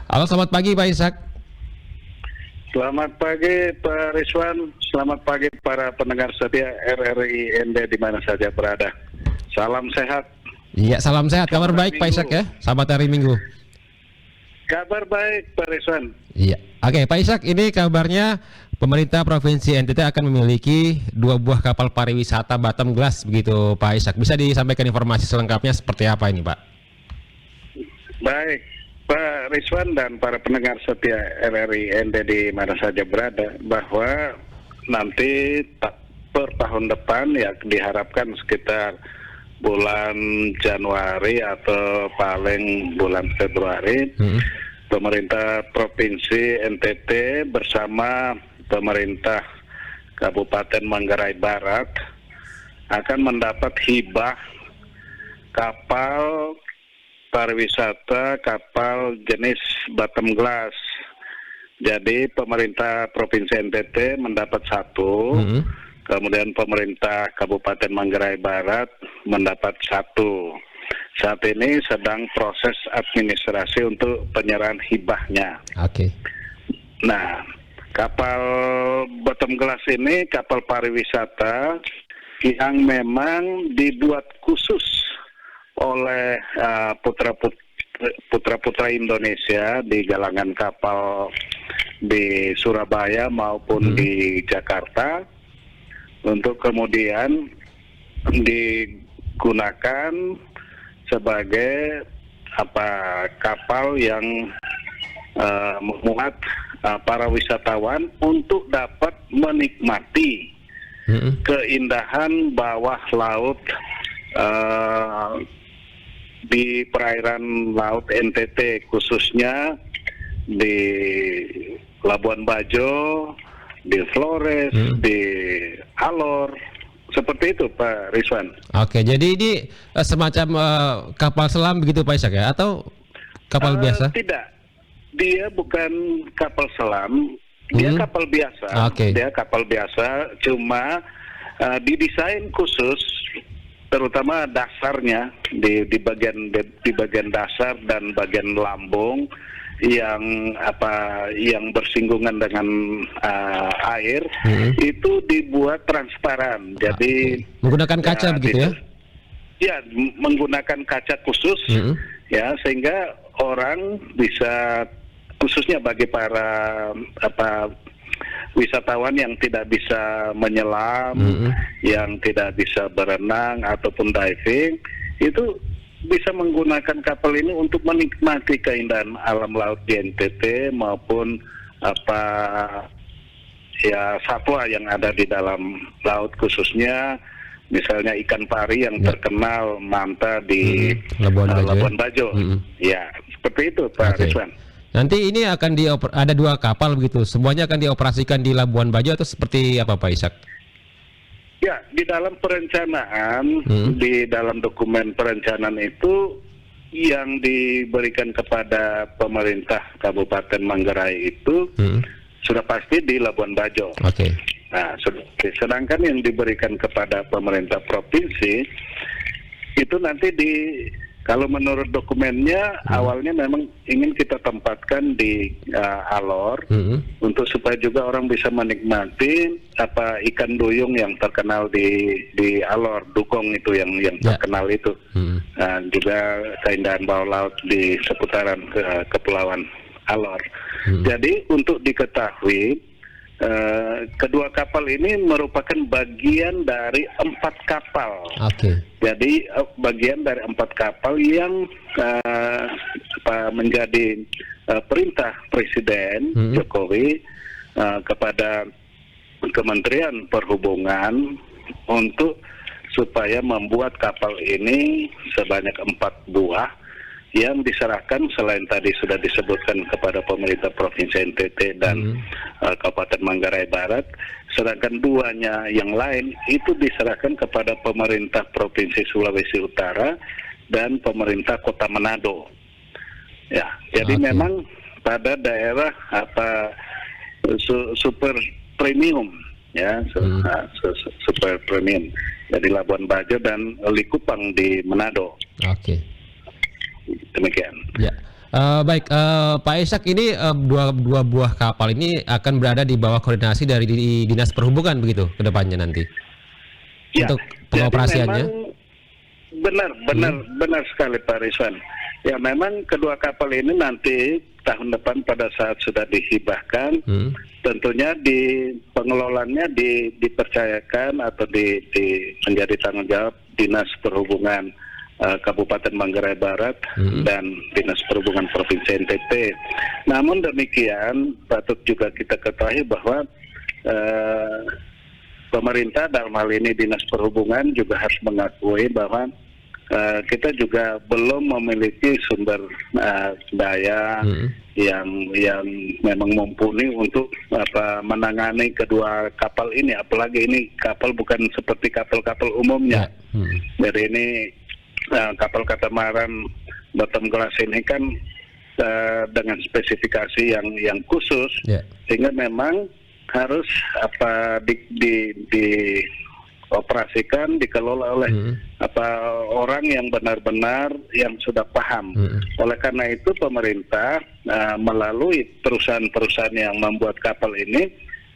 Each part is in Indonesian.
Halo, selamat pagi Pak Ishak. Selamat pagi Pak Rizwan, selamat pagi para pendengar setia RRI ND di mana saja berada. Salam sehat. Iya, salam sehat. Kabar Selamat baik Pak Minggu. Ishak ya. Selamat hari Minggu. Kabar baik Pak Rizwan. Iya. Oke, Pak Ishak, ini kabarnya pemerintah Provinsi NTT akan memiliki 2 buah kapal pariwisata bottom glass begitu Pak Ishak. Bisa disampaikan informasi selengkapnya seperti apa ini Pak? Baik Pak Rizwan dan para pendengar setia RRI ND di mana saja berada, bahwa nanti per tahun depan ya diharapkan sekitar bulan Januari atau paling bulan Februari, pemerintah Provinsi NTT bersama pemerintah Kabupaten Manggarai Barat akan mendapat hibah kapal pariwisata kapal jenis bottom glass. Jadi pemerintah Provinsi NTT mendapat 1, kemudian pemerintah Kabupaten Manggarai Barat mendapat 1. Saat ini sedang proses administrasi untuk penyerahan hibahnya. Oke. Nah, kapal bottom glass ini kapal pariwisata yang memang dibuat khusus oleh putra-putra Indonesia di galangan kapal di Surabaya maupun di Jakarta, untuk kemudian digunakan sebagai kapal yang memuat para wisatawan untuk dapat menikmati keindahan bawah laut di perairan laut NTT, khususnya di Labuan Bajo, di Flores, di Alor, seperti itu Pak Rizwan. Oke, jadi ini semacam kapal selam begitu Pak Ishak ya, atau kapal biasa? Tidak, dia bukan kapal selam, dia kapal biasa. Oke. Dia kapal biasa, cuma didesain khusus, terutama dasarnya di bagian dasar dan bagian lambung yang bersinggungan dengan air, itu dibuat transparan. Jadi menggunakan kaca begitu ya? Ya, menggunakan kaca khusus ya, sehingga orang bisa, khususnya bagi para wisatawan yang tidak bisa menyelam, yang tidak bisa berenang ataupun diving, itu bisa menggunakan kapal ini untuk menikmati keindahan alam laut di NTT maupun satwa yang ada di dalam laut, khususnya misalnya ikan pari yang terkenal Manta di Labuan Bajo. Ya, seperti itu Pak Rizwan. Nanti ini akan ada 2 kapal begitu, semuanya akan dioperasikan di Labuan Bajo atau seperti apa Pak Ishak? Ya, di dalam perencanaan, di dalam dokumen perencanaan itu yang diberikan kepada pemerintah Kabupaten Manggarai itu sudah pasti di Labuan Bajo. Oke. Nah, sedangkan yang diberikan kepada pemerintah provinsi itu nanti kalau menurut dokumennya awalnya memang ingin kita tempatkan di Alor, untuk supaya juga orang bisa menikmati ikan duyung yang terkenal di Alor, dugong itu yang terkenal itu. Nah, juga keindahan bawah laut di seputaran kepulauan Alor. Jadi untuk diketahui, kedua kapal ini merupakan bagian dari 4 kapal. Jadi bagian dari 4 kapal yang menjadi perintah Presiden Jokowi kepada Kementerian Perhubungan untuk supaya membuat kapal ini sebanyak 4 buah yang diserahkan, selain tadi sudah disebutkan, kepada pemerintah Provinsi NTT dan Kabupaten Manggarai Barat, sedangkan 2-nya yang lain itu diserahkan kepada pemerintah Provinsi Sulawesi Utara dan pemerintah Kota Manado. Ya, jadi memang pada daerah super premium, ya, super premium. Jadi Labuan Bajo dan Likupang di Manado. Oke. Demikian. Ya. Baik, Pak Ishak, ini dua buah kapal ini akan berada di bawah koordinasi dari Dinas Perhubungan begitu ke depannya nanti Ya, untuk jadi pengoperasiannya. memang benar sekali Pak Rizwan. Ya, memang kedua kapal ini nanti tahun depan pada saat sudah dihibahkan, tentunya di pengelolaannya dipercayakan atau menjadi tanggung jawab Dinas Perhubungan Kabupaten Manggarai Barat dan Dinas Perhubungan Provinsi NTT. Namun demikian, patut juga kita ketahui bahwa pemerintah dalam hal ini Dinas Perhubungan juga harus mengakui bahwa kita juga belum memiliki sumber daya yang memang mumpuni untuk menangani kedua kapal ini. Apalagi ini kapal bukan seperti kapal-kapal umumnya. Jadi ini kapal katamaran bottom glass ini kan dengan spesifikasi yang khusus, sehingga memang harus dioperasikan, dikelola oleh orang yang benar-benar yang sudah paham. Oleh karena itu pemerintah melalui perusahaan-perusahaan yang membuat kapal ini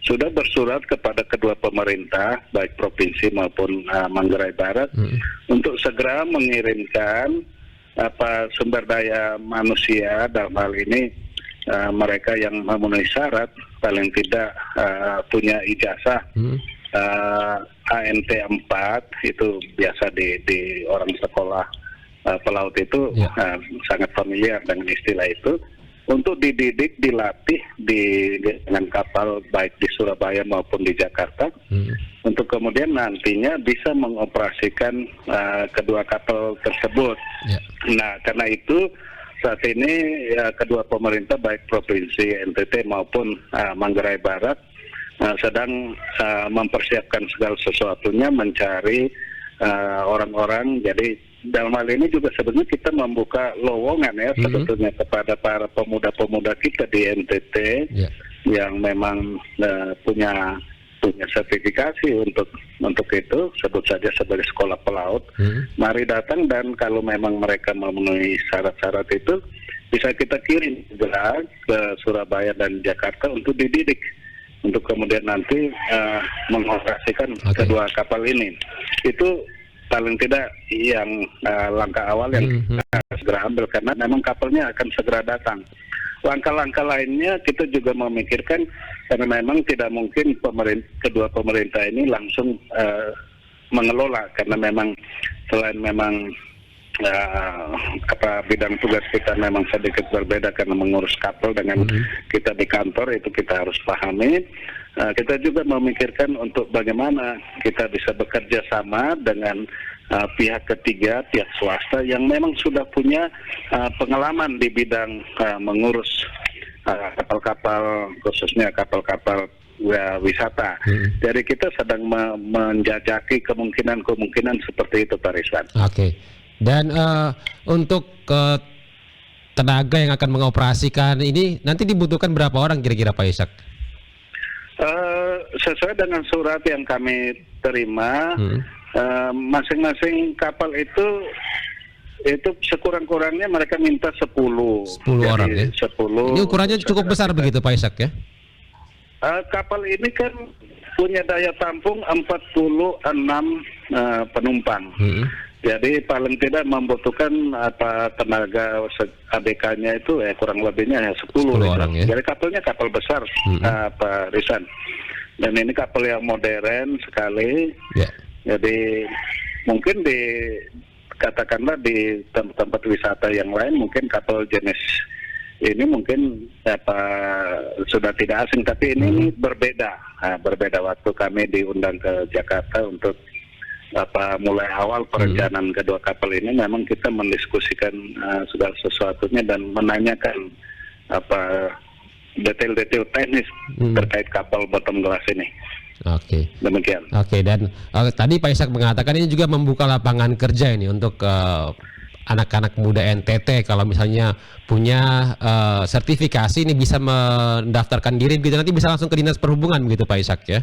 sudah bersurat kepada kedua pemerintah baik provinsi maupun Manggarai Barat untuk segera mengirimkan sumber daya manusia, dalam hal ini mereka yang memenuhi syarat paling tidak punya ijazah ANT 4, itu biasa di orang sekolah pelaut itu sangat familiar dengan istilah itu, untuk dididik, dilatih dengan kapal baik di Surabaya maupun di Jakarta, untuk kemudian nantinya bisa mengoperasikan kedua kapal tersebut. Nah, karena itu saat ini kedua pemerintah baik provinsi NTT maupun Manggarai Barat sedang mempersiapkan segala sesuatunya, mencari orang-orang. Jadi dalam hal ini juga sebenarnya kita membuka lowongan ya sebetulnya kepada para pemuda-pemuda kita di NTT yang memang punya sertifikasi untuk itu, sebut saja sebagai sekolah pelaut. Mari datang, dan kalau memang mereka memenuhi syarat-syarat itu bisa kita kirim segera ke Surabaya dan Jakarta untuk dididik, untuk kemudian nanti mengoperasikan kedua kapal ini. Itu paling tidak yang langkah awal yang segera ambil, karena memang kapalnya akan segera datang. Langkah-langkah lainnya kita juga memikirkan, karena memang tidak mungkin kedua pemerintah ini langsung mengelola, karena memang selain memang bidang tugas kita memang sedikit berbeda karena mengurus kapal dengan kita di kantor, itu kita harus pahami. Kita juga memikirkan untuk bagaimana kita bisa bekerja sama dengan pihak ketiga, pihak swasta yang memang sudah punya pengalaman di bidang mengurus kapal-kapal, khususnya kapal-kapal wisata. Jadi kita sedang menjajaki kemungkinan-kemungkinan seperti itu, Pak Rizwan. Dan untuk tenaga yang akan mengoperasikan ini nanti dibutuhkan berapa orang kira-kira, Pak Ishak? Sesuai dengan surat yang kami terima, masing-masing kapal itu sekurang-kurangnya mereka minta 10 orang ya? 10. Ini ukurannya cukup besar begitu, Pak Ishak ya? Kapal ini kan punya daya tampung 46 penumpang. Jadi paling tidak membutuhkan tenaga ABK-nya itu kurang lebihnya 10 orang ya. Jadi kapalnya kapal besar, Pak Rizwan. Dan ini kapal yang modern sekali. Jadi mungkin katakanlah di tempat-tempat wisata yang lain mungkin kapal jenis ini mungkin sudah tidak asing, tapi ini berbeda. Berbeda waktu kami diundang ke Jakarta untuk mulai awal perencanaan kedua kapal ini, memang kita mendiskusikan segala sesuatunya dan menanyakan detail-detail teknis terkait kapal bottom glass ini. Demikian. Dan tadi Pak Ishak mengatakan ini juga membuka lapangan kerja ini untuk anak-anak muda NTT. Kalau misalnya punya sertifikasi ini bisa mendaftarkan diri gitu, nanti bisa langsung ke Dinas Perhubungan begitu, Pak Ishak ya?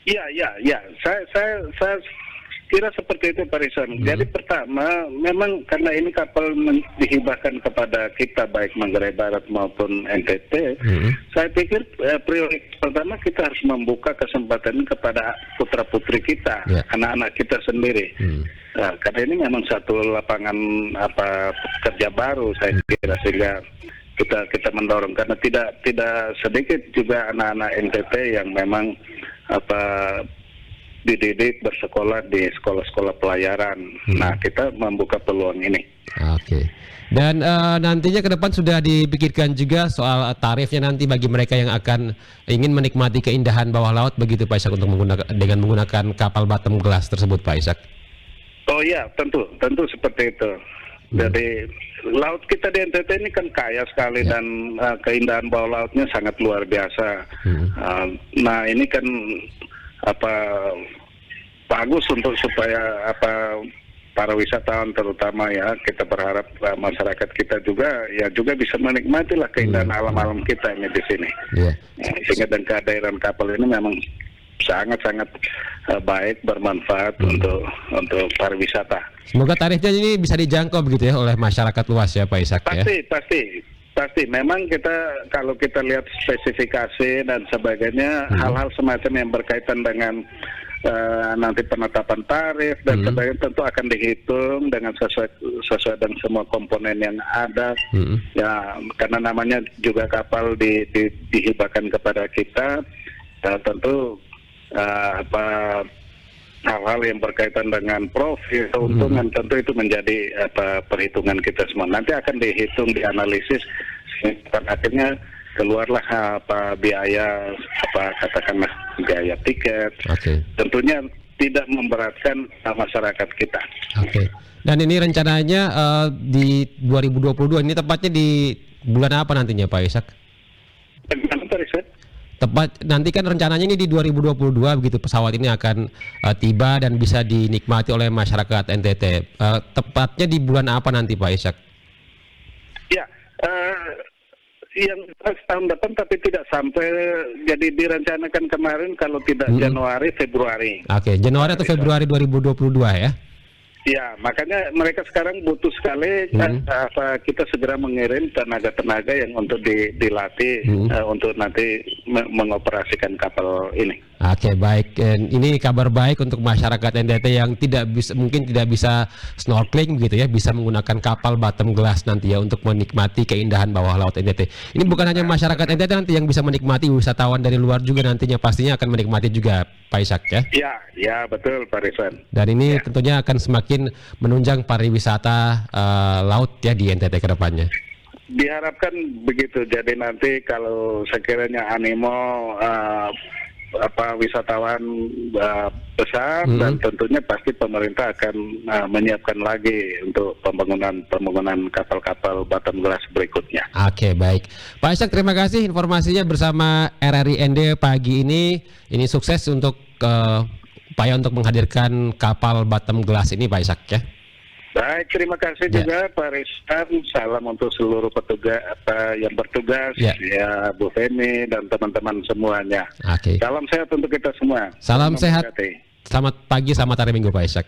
Iya. kira seperti itu Pak Rizwan. Jadi pertama, memang karena ini kapal dihibahkan kepada kita baik Manggarai Barat maupun NTT, saya pikir prioritas pertama kita harus membuka kesempatan kepada putra-putri kita, anak-anak kita sendiri. Nah, karena ini memang satu lapangan kerja baru saya kira, sehingga kita mendorong, karena tidak sedikit juga anak-anak NTT yang memang dididik bersekolah di sekolah-sekolah pelayaran. Nah, kita membuka peluang ini. Oke. Dan nantinya ke depan sudah dipikirkan juga soal tarifnya nanti bagi mereka yang akan ingin menikmati keindahan bawah laut begitu Pak Ishak, untuk dengan menggunakan kapal bottom glass tersebut Pak Ishak. Oh iya, tentu seperti itu. Jadi laut kita di NTT ini kan kaya sekali dan keindahan bawah lautnya sangat luar biasa. Nah, ini kan bagus untuk supaya para wisatawan terutama ya, kita berharap masyarakat kita juga bisa menikmati lah keindahan alam-alam kita ini di sini. Sehingga dengan kehadiran kapal ini memang sangat-sangat baik, bermanfaat untuk pariwisata. Semoga tarifnya ini bisa dijangkau begitu ya oleh masyarakat luas ya Pak Ishak. Pasti. Memang kalau kita lihat spesifikasi dan sebagainya, hal-hal semacam yang berkaitan dengan nanti penetapan tarif dan sebagainya tentu akan dihitung dengan sesuai dengan semua komponen yang ada. Ya, karena namanya juga kapal dihibahkan kepada kita, tentu hal-hal yang berkaitan dengan profit, keuntungan, tentu itu menjadi perhitungan kita semua. Nanti akan dihitung, dianalisis, akhirnya keluarlah biaya katakanlah biaya tiket. Tentunya tidak memberatkan masyarakat kita. Dan ini rencananya di 2022, ini tepatnya di bulan apa nantinya Pak Ishak? Tepat nanti kan rencananya ini di 2022 begitu pesawat ini akan tiba dan bisa dinikmati oleh masyarakat NTT. Tepatnya di bulan apa nanti Pak Ishak? Ya, yang tahun depan tapi tidak sampai, jadi direncanakan kemarin kalau tidak Januari Februari. Januari atau Februari 2022 ya? Ya, makanya mereka sekarang butuh sekali kita segera mengirim tenaga-tenaga yang untuk dilatih untuk nanti mengoperasikan kapal ini. Baik. Ini kabar baik untuk masyarakat NTT yang mungkin tidak bisa snorkeling begitu ya, bisa menggunakan kapal bottom glass nanti ya untuk menikmati keindahan bawah laut NTT. Ini bukan hanya masyarakat NTT nanti yang bisa menikmati, wisatawan dari luar juga nantinya pastinya akan menikmati juga Pak Ishak ya. Ya betul Pak Rizwan. Dan ini tentunya akan semakin menunjang pariwisata laut ya di NTT ke depannya. Diharapkan begitu. Jadi nanti kalau sekiranya animo wisatawan besar, dan tentunya pasti pemerintah akan menyiapkan lagi untuk pembangunan kapal-kapal bottom glass berikutnya. Baik. Pak Ishak, terima kasih informasinya bersama RRI ND pagi ini. Ini sukses untuk upaya untuk menghadirkan kapal bottom glass ini Pak Ishak ya. Baik, terima kasih juga Pak Rizwan. Salam untuk seluruh petugas yang bertugas, ya Bu Feni dan teman-teman semuanya. Salam sehat untuk kita semua. Salam sehat. Selamat pagi, selamat hari Minggu Pak Ishak.